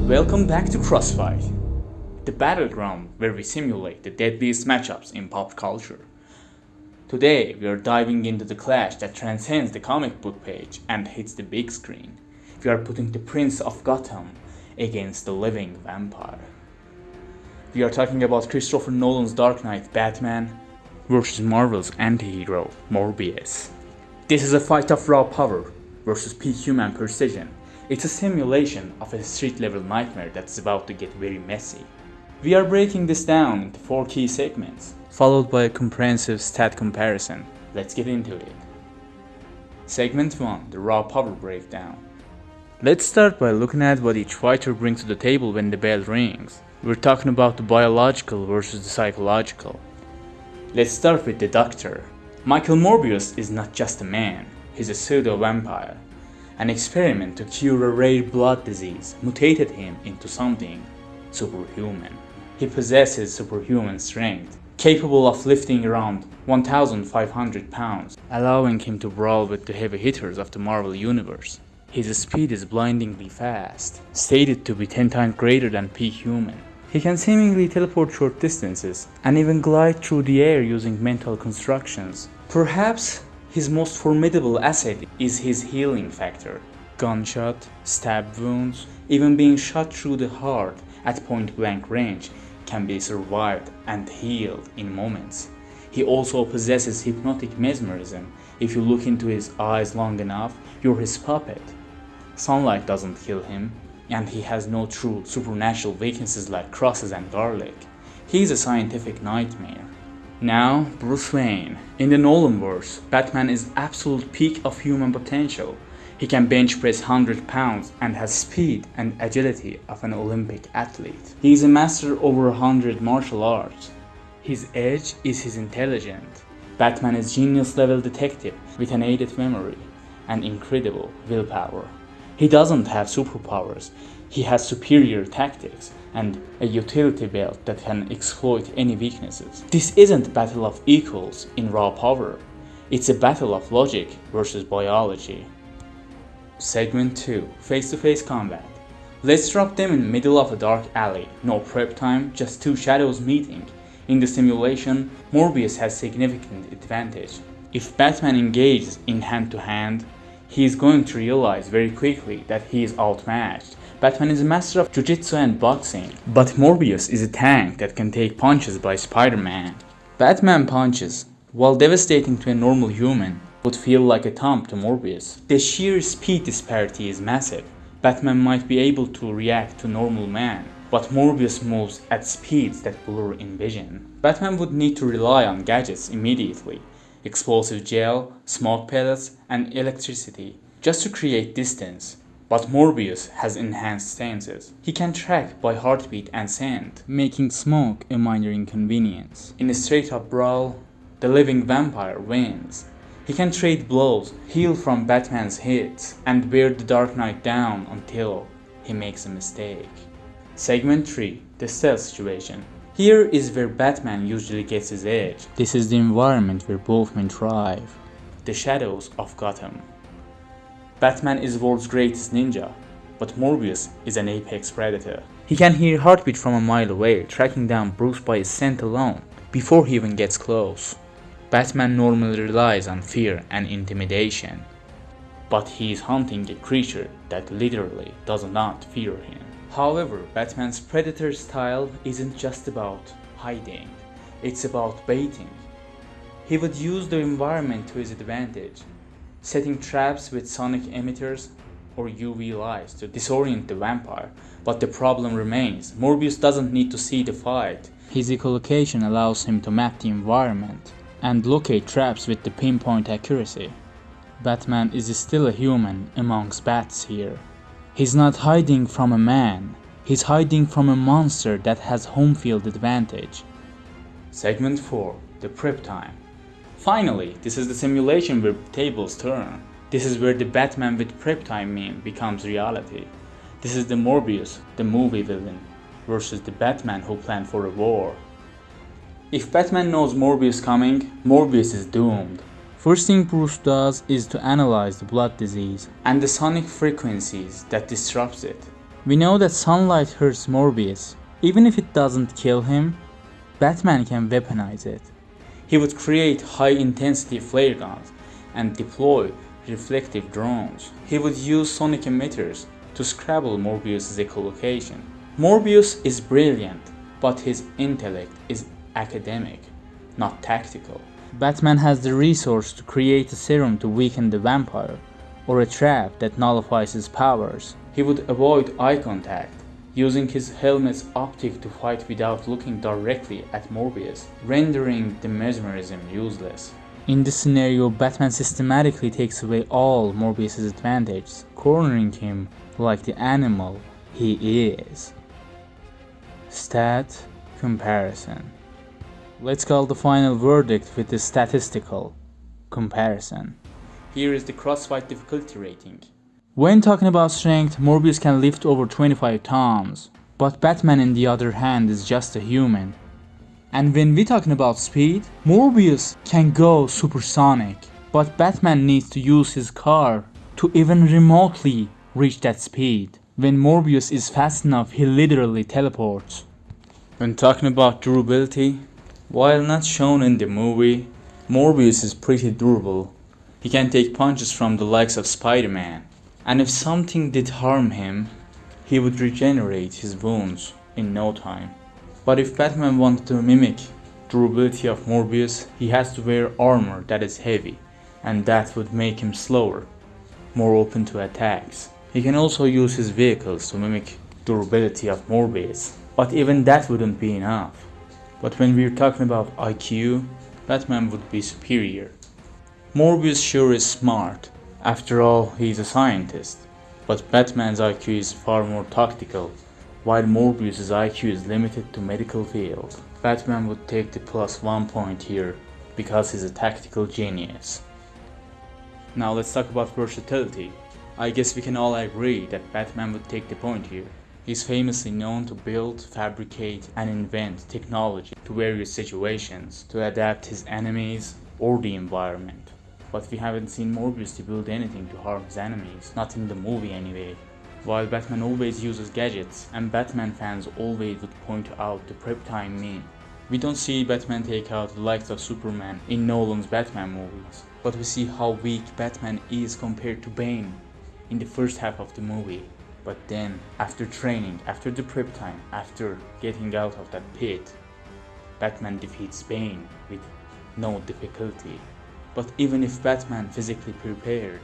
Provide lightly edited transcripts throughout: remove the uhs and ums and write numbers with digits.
Welcome back to Crossfight, the battleground where we simulate the deadliest matchups in pop culture. Today, we are diving into the clash that transcends the comic book page and hits the big screen. We are putting the Prince of Gotham against the living vampire. We are talking about Christopher Nolan's Dark Knight Batman versus Marvel's anti-hero Morbius. This is a fight of raw power versus peak human precision. It's a simulation of a street-level nightmare that's about to get very messy. We are breaking this down into 4 key segments, followed by a comprehensive stat comparison. Let's get into it. Segment 1, the raw power breakdown. Let's start by looking at what each fighter brings to the table when the bell rings. We're talking about the biological versus the psychological. Let's start with the Doctor. Michael Morbius is not just a man, he's a pseudo-vampire. An experiment to cure a rare blood disease mutated him into something superhuman. He possesses superhuman strength, capable of lifting around 1,500 pounds, allowing him to brawl with the heavy hitters of the Marvel Universe. His speed is blindingly fast, stated to be 10 times greater than peak human. He can seemingly teleport short distances and even glide through the air using mental constructions. Perhaps his most formidable asset is his healing factor. Gunshot, stab wounds, even being shot through the heart at point-blank range can be survived and healed in moments. He also possesses hypnotic mesmerism. If you look into his eyes long enough, you're his puppet. Sunlight doesn't kill him, and he has no true supernatural weaknesses like crosses and garlic. He's a scientific nightmare. Now, Bruce Wayne. In the Nolanverse, Batman is absolute peak of human potential. He can bench press 100 pounds and has speed and agility of an Olympic athlete. He is a master over 100 martial arts. His edge is his intelligence. Batman is genius-level detective with an aided memory and incredible willpower. He doesn't have superpowers. He has superior tactics and a utility belt that can exploit any weaknesses. This isn't a battle of equals in raw power. It's a battle of logic versus biology. Segment 2, face-to-face combat. Let's drop them in the middle of a dark alley. No prep time, just 2 shadows meeting. In the simulation, Morbius has significant advantage. If Batman engages in hand-to-hand, he is going to realize very quickly that he is outmatched. Batman is a master of jiu-jitsu and boxing, but Morbius is a tank that can take punches by Spider-Man. Batman punches, while devastating to a normal human, would feel like a thump to Morbius. The sheer speed disparity is massive. Batman might be able to react to normal man, but Morbius moves at speeds that blur in vision. Batman would need to rely on gadgets immediately. Explosive gel, smoke pellets, and electricity, just to create distance. But Morbius has enhanced stances. He can track by heartbeat and scent, making smoke a minor inconvenience. In a straight-up brawl, the living vampire wins. He can trade blows, heal from Batman's hits, and wear the Dark Knight down until he makes a mistake. Segment 3, the stealth situation. Here is where Batman usually gets his edge. This is the environment where both men thrive. The shadows of Gotham. Batman is the world's greatest ninja, but Morbius is an apex predator. He can hear heartbeat from a mile away, tracking down Bruce by his scent alone, before he even gets close. Batman normally relies on fear and intimidation, but he is hunting a creature that literally does not fear him. However, Batman's predator style isn't just about hiding, it's about baiting. He would use the environment to his advantage, setting traps with sonic emitters or UV lights to disorient the vampire. But the problem remains, Morbius doesn't need to see the fight. His echolocation allows him to map the environment and locate traps with the pinpoint accuracy. Batman is still a human amongst bats here. He's not hiding from a man, he's hiding from a monster that has home field advantage. Segment 4, the prep time. Finally, this is the simulation where tables turn. This is where the Batman with prep time meme becomes reality. This is the Morbius, the movie villain, versus the Batman who planned for a war. If Batman knows Morbius coming, Morbius is doomed. First thing Bruce does is to analyze the blood disease and the sonic frequencies that disrupts it. We know that sunlight hurts Morbius. Even if it doesn't kill him, Batman can weaponize it. He would create high-intensity flare guns and deploy reflective drones. He would use sonic emitters to scramble Morbius' echolocation. Morbius is brilliant, but his intellect is academic, not tactical. Batman has the resource to create a serum to weaken the vampire, or a trap that nullifies his powers. He would avoid eye contact, using his helmet's optic to fight without looking directly at Morbius, rendering the mesmerism useless. In this scenario, Batman systematically takes away all Morbius' advantages, cornering him like the animal he is. Stat comparison. Let's call the final verdict with the statistical comparison. Here is the Crossfight difficulty rating. When talking about strength, Morbius can lift over 25 tons, but Batman on the other hand is just a human. And when we talking about speed, Morbius can go supersonic, but Batman needs to use his car to even remotely reach that speed. When Morbius is fast enough, he literally teleports. When talking about durability, while not shown in the movie, Morbius is pretty durable. He can take punches from the likes of Spider-Man, and if something did harm him, he would regenerate his wounds in no time. But if Batman wanted to mimic durability of Morbius, he has to wear armor that is heavy, and that would make him slower, more open to attacks. He can also use his vehicles to mimic durability of Morbius, but even that wouldn't be enough. But when we're talking about IQ, Batman would be superior. Morbius sure is smart, after all he's a scientist, but Batman's IQ is far more tactical, while Morbius' IQ is limited to medical field. Batman would take the +1 point here, because he's a tactical genius. Now let's talk about versatility. I guess we can all agree that Batman would take the point here. He's famously known to build, fabricate, and invent technology to various situations, to adapt his enemies or the environment. But we haven't seen Morbius to build anything to harm his enemies, not in the movie anyway. While Batman always uses gadgets, and Batman fans always would point out the prep time meme. We don't see Batman take out the likes of Superman in Nolan's Batman movies, but we see how weak Batman is compared to Bane in the first half of the movie. But then, after training, after the prep time, after getting out of that pit, Batman defeats Bane with no difficulty. But even if Batman physically prepared,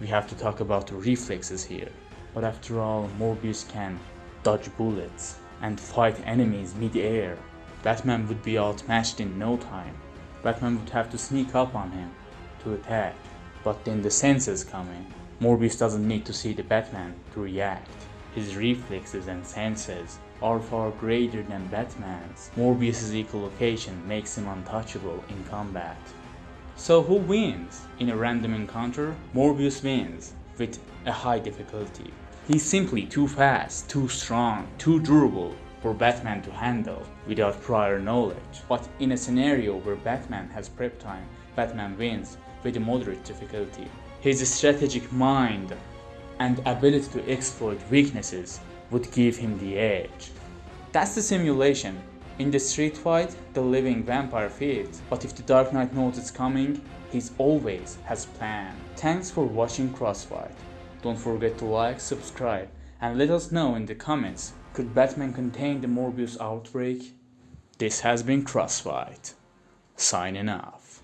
we have to talk about the reflexes here. But after all, Morbius can dodge bullets and fight enemies mid-air. Batman would be outmatched in no time. Batman would have to sneak up on him to attack. But then the senses come in. Morbius doesn't need to see the Batman to react. His reflexes and senses are far greater than Batman's. Morbius' echolocation makes him untouchable in combat. So who wins? In a random encounter, Morbius wins with a high difficulty. He's simply too fast, too strong, too durable for Batman to handle without prior knowledge. But in a scenario where Batman has prep time, Batman wins with a moderate difficulty. His strategic mind and ability to exploit weaknesses would give him the edge. That's the simulation. In the street fight, the living vampire feeds, but if the Dark Knight knows it's coming, he always has plan. Thanks for watching Crossfight. Don't forget to like, subscribe, and let us know in the comments, could Batman contain the Morbius outbreak? This has been Crossfight. Signing off.